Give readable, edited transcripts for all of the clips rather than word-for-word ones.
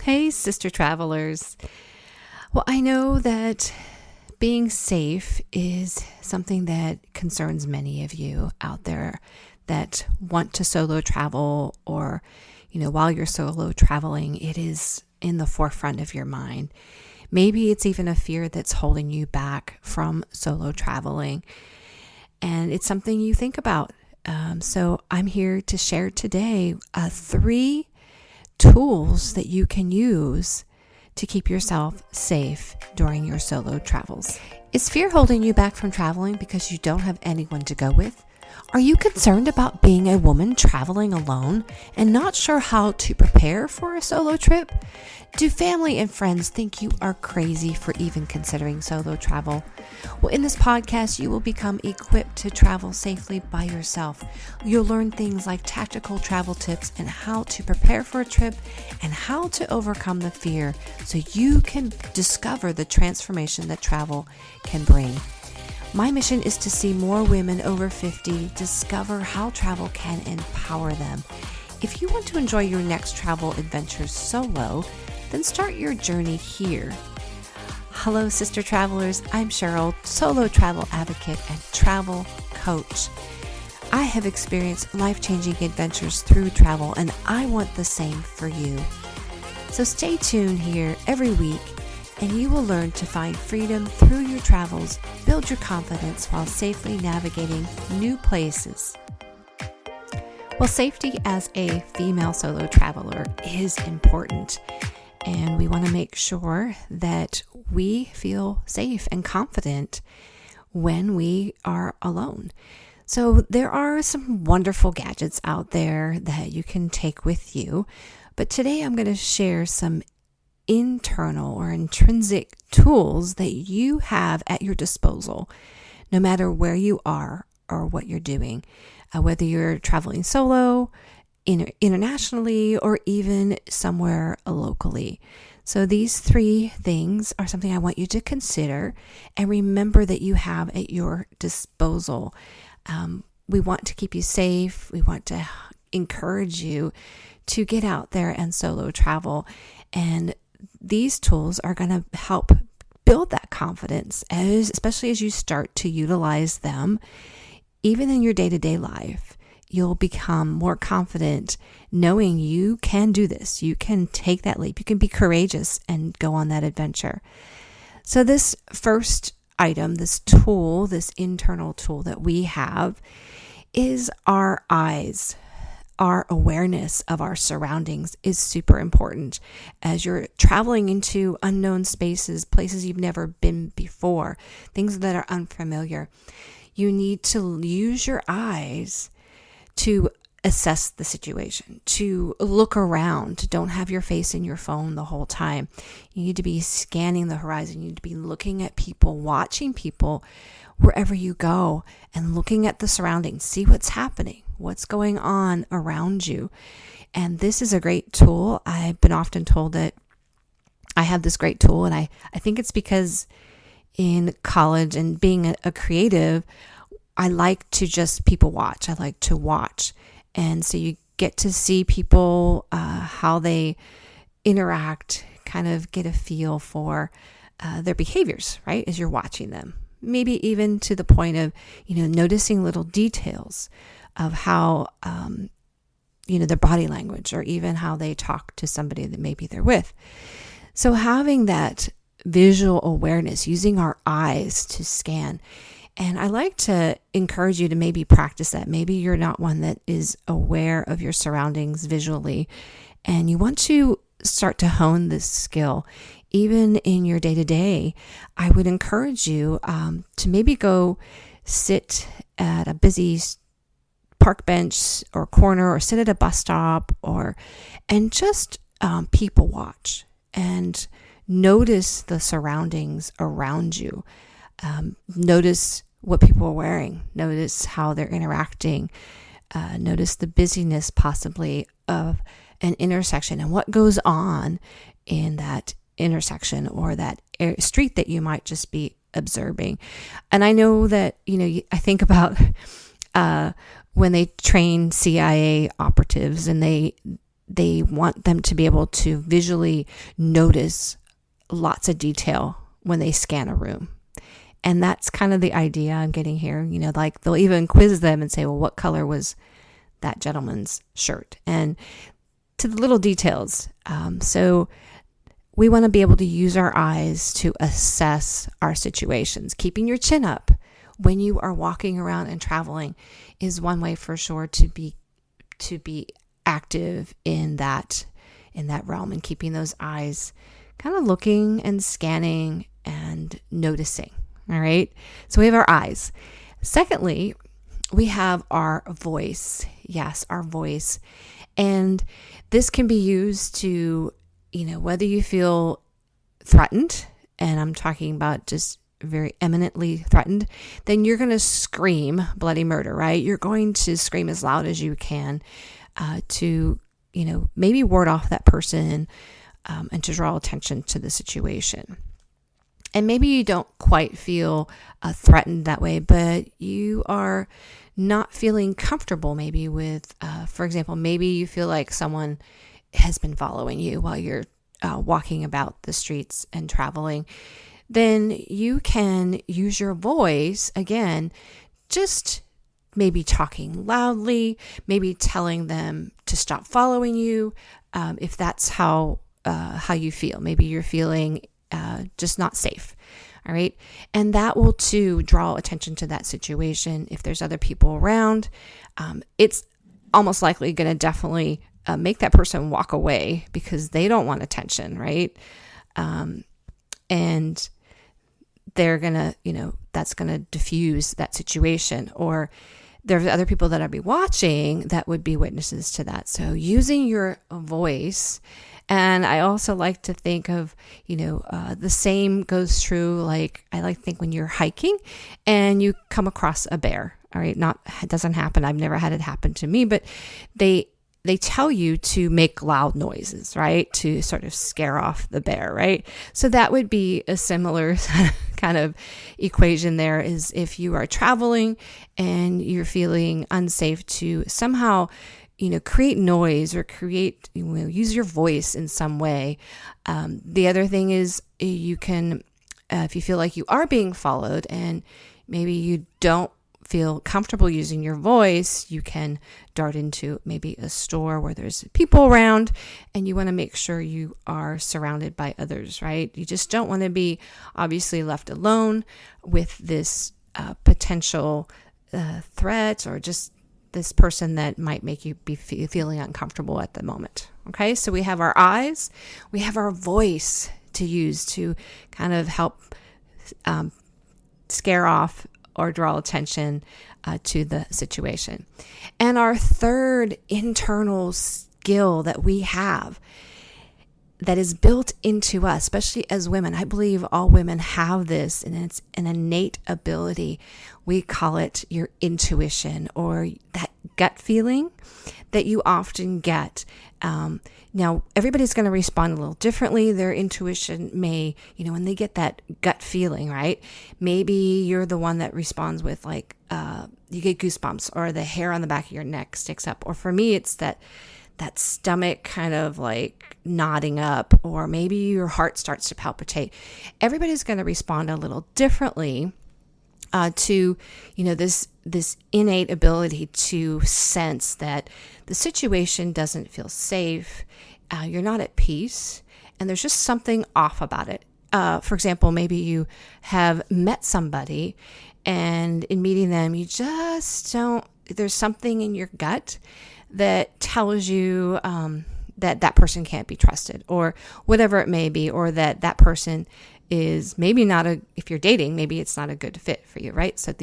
Hey, sister travelers. Well, I know that being safe is something that concerns many of you out there that want to solo travel, or, while you're solo traveling, it is in the forefront of your mind. Maybe it's even a fear that's holding you back from solo traveling, and it's something you think about. So I'm here to share today 3 tools that you can use to keep yourself safe during your solo travels. Is fear holding you back from traveling because you don't have anyone to go with? Are you concerned about being a woman traveling alone and not sure how to prepare for a solo trip? Do family and friends think you are crazy for even considering solo travel? Well, in this podcast, you will become equipped to travel safely by yourself. You'll learn things like tactical travel tips and how to prepare for a trip and how to overcome the fear so you can discover the transformation that travel can bring. My mission is to see more women over 50 discover how travel can empower them. If you want to enjoy your next travel adventures solo, then start your journey here. Hello, sister travelers. I'm Cheryl, solo travel advocate and travel coach. I have experienced life-changing adventures through travel, and I want the same for you. So stay tuned here every week, and you will learn to find freedom through your travels, build your confidence while safely navigating new places. Well, safety as a female solo traveler is important, and we want to make sure that we feel safe and confident when we are alone. So there are some wonderful gadgets out there that you can take with you, but today I'm going to share some internal or intrinsic tools that you have at your disposal, no matter where you are or what you're doing, whether you're traveling solo, internationally, or even somewhere locally. So these 3 things are something I want you to consider and remember that you have at your disposal. We want to keep you safe. We want to encourage you to get out there and solo travel. And these tools are going to help build that confidence, especially as you start to utilize them, even in your day-to-day life. You'll become more confident knowing you can do this. You can take that leap. You can be courageous and go on that adventure. So this first item, this tool, this internal tool that we have is our eyes. Our awareness of our surroundings is super important. As you're traveling into unknown spaces, places you've never been before, things that are unfamiliar, you need to use your eyes to assess the situation, to look around. Don't have your face in your phone the whole time. You need to be scanning the horizon. You need to be looking at people, watching people wherever you go, and looking at the surroundings. See what's happening, what's going on around you. And this is a great tool. I've been often told that I have this great tool, and I think it's because in college and being a creative, I like to just people watch. I like to watch. And so you get to see people, how they interact, kind of get a feel for their behaviors, right, as you're watching them. Maybe even to the point of, noticing little details of how, their body language, or even how they talk to somebody that maybe they're with. So having that visual awareness, using our eyes to scan. And I like to encourage you to maybe practice that. Maybe you're not one that is aware of your surroundings visually, and you want to start to hone this skill. Even in your day-to-day, I would encourage you to maybe go sit at a busy park bench or corner, or sit at a bus stop, and just people watch and notice the surroundings around you. Notice what people are wearing. Notice how they're interacting. Notice the busyness possibly of an intersection and what goes on in that intersection or that street that you might just be observing. And I know that, I think about when they train CIA operatives and they they want them to be able to visually notice lots of detail when they scan a room. And that's kind of the idea I'm getting here. Like they'll even quiz them and say, well, what color was that gentleman's shirt? And to the little details. So we want to be able to use our eyes to assess our situations. Keeping your chin up when you are walking around and traveling is one way for sure to be active in that realm, and keeping those eyes kind of looking and scanning and noticing. All right. So we have our eyes. Secondly, we have our voice. Yes, our voice. And this can be used to, whether you feel threatened, and I'm talking about just very eminently threatened, then you're going to scream bloody murder, right? You're going to scream as loud as you can to, maybe ward off that person and to draw attention to the situation. And maybe you don't quite feel threatened that way, but you are not feeling comfortable maybe with, for example, maybe you feel like someone has been following you while you're walking about the streets and traveling. Then you can use your voice, again, just maybe talking loudly, maybe telling them to stop following you, if that's how you feel. Maybe you're feeling just not safe. All right. And that will too draw attention to that situation. If there's other people around, it's almost likely going to definitely make that person walk away because they don't want attention. Right. And they're going to, that's going to diffuse that situation. Or there's other people that I'll be watching that would be witnesses to that. So using your voice. And I also like to think of, the same goes true. Like I like to think when you're hiking and you come across a bear. All right. It doesn't happen. I've never had it happen to me, but they tell you to make loud noises, right? To sort of scare off the bear, right? So that would be a similar kind of equation there, is if you are traveling and you're feeling unsafe, to somehow create noise or use your voice in some way. The other thing is you can, if you feel like you are being followed and maybe you don't feel comfortable using your voice, you can dart into maybe a store where there's people around and you want to make sure you are surrounded by others, right? You just don't want to be obviously left alone with this potential threat or just this person that might make you be feeling uncomfortable at the moment. Okay, so we have our eyes, we have our voice to use to kind of help scare off or draw attention to the situation. And our third internal skill that we have that is built into us, especially as women, I believe all women have this, and it's an innate ability. We call it your intuition, or that gut feeling that you often get. Now, everybody's going to respond a little differently. Their intuition may, when they get that gut feeling, right? Maybe you're the one that responds with like, you get goosebumps or the hair on the back of your neck sticks up. Or for me, it's that stomach kind of like nodding up, or maybe your heart starts to palpitate. Everybody's going to respond a little differently to, this innate ability to sense that the situation doesn't feel safe, you're not at peace, and there's just something off about it. For example, maybe you have met somebody, and in meeting them, you just don't, there's something in your gut that tells you that person can't be trusted, or whatever it may be, or that person is maybe not if you're dating, maybe it's not a good fit for you, right? So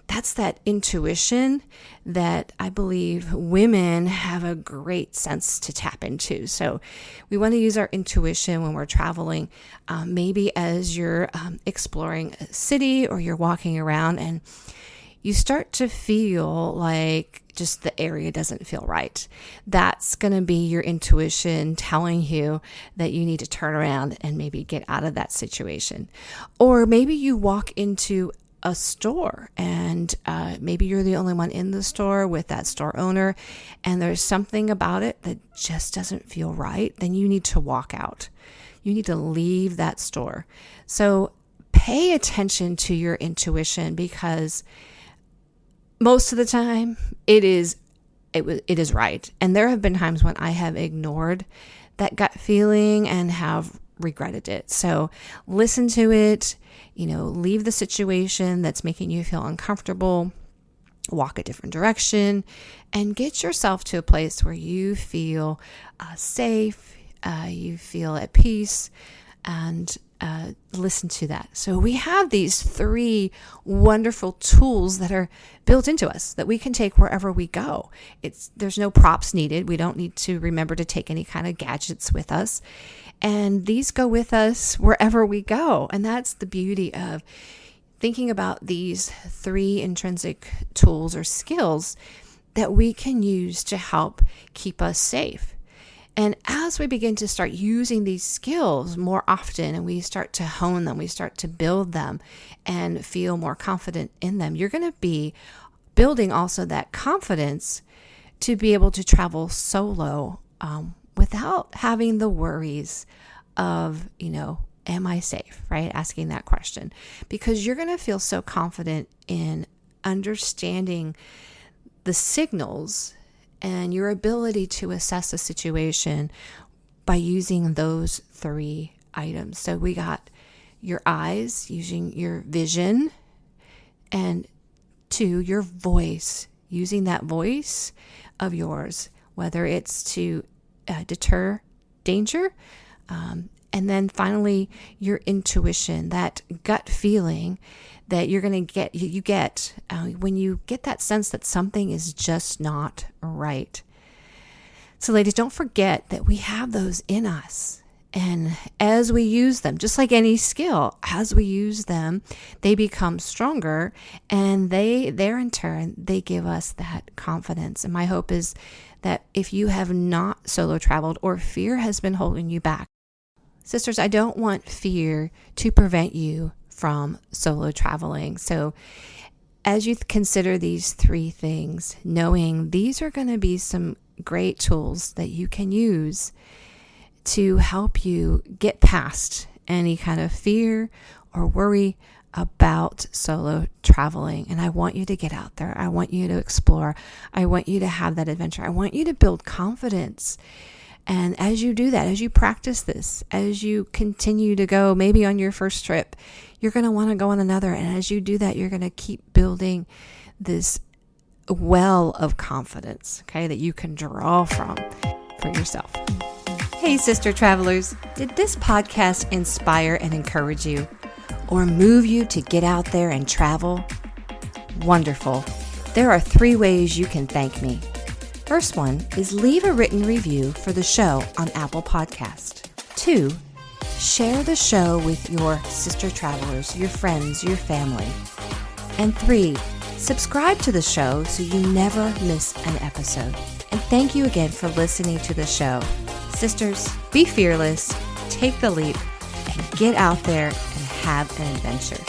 that's that intuition that I believe women have a great sense to tap into. So we want to use our intuition when we're traveling, maybe as you're exploring a city or you're walking around and you start to feel like just the area doesn't feel right. That's going to be your intuition telling you that you need to turn around and maybe get out of that situation. Or maybe you walk into a store, and maybe you're the only one in the store with that store owner, and there's something about it that just doesn't feel right, then you need to walk out. You need to leave that store. So pay attention to your intuition, because most of the time it is right. And there have been times when I have ignored that gut feeling and have regretted it. So listen to it, leave the situation that's making you feel uncomfortable, walk a different direction, and get yourself to a place where you feel safe, you feel at peace, and listen to that. So we have these 3 wonderful tools that are built into us that we can take wherever we go. There's no props needed. We don't need to remember to take any kind of gadgets with us. And these go with us wherever we go. And that's the beauty of thinking about these 3 intrinsic tools or skills that we can use to help keep us safe. And as we begin to start using these skills more often, and we start to hone them, we start to build them and feel more confident in them, you're going to be building also that confidence to be able to travel solo without having the worries of, am I safe, right? Asking that question, because you're going to feel so confident in understanding the signals and your ability to assess a situation by using those 3 items. So we got your eyes, using your vision, and 2, your voice, using that voice of yours, whether it's to deter danger, and then finally your intuition, that gut feeling that you're going to get, you get when you get that sense that something is just not right. So ladies, don't forget that we have those in us. And as we use them, just like any skill, as we use them, they become stronger, and there in turn, they give us that confidence. And my hope is that if you have not solo traveled or fear has been holding you back, sisters, I don't want fear to prevent you from solo traveling. So as you consider these 3 things, knowing these are going to be some great tools that you can use to help you get past any kind of fear or worry about solo traveling. And I want you to get out there. I want you to explore. I want you to have that adventure. I want you to build confidence. And as you do that, as you practice this, as you continue to go, maybe on your first trip, you're going to want to go on another. And as you do that, you're going to keep building this well of confidence, okay, that you can draw from for yourself. Hey, sister travelers, did this podcast inspire and encourage you or move you to get out there and travel? Wonderful. There are 3 ways you can thank me. First one is leave a written review for the show on Apple Podcast. 2, share the show with your sister travelers, your friends, your family. And 3, subscribe to the show so you never miss an episode. And thank you again for listening to the show. Sisters, be fearless, take the leap, and get out there and have an adventure.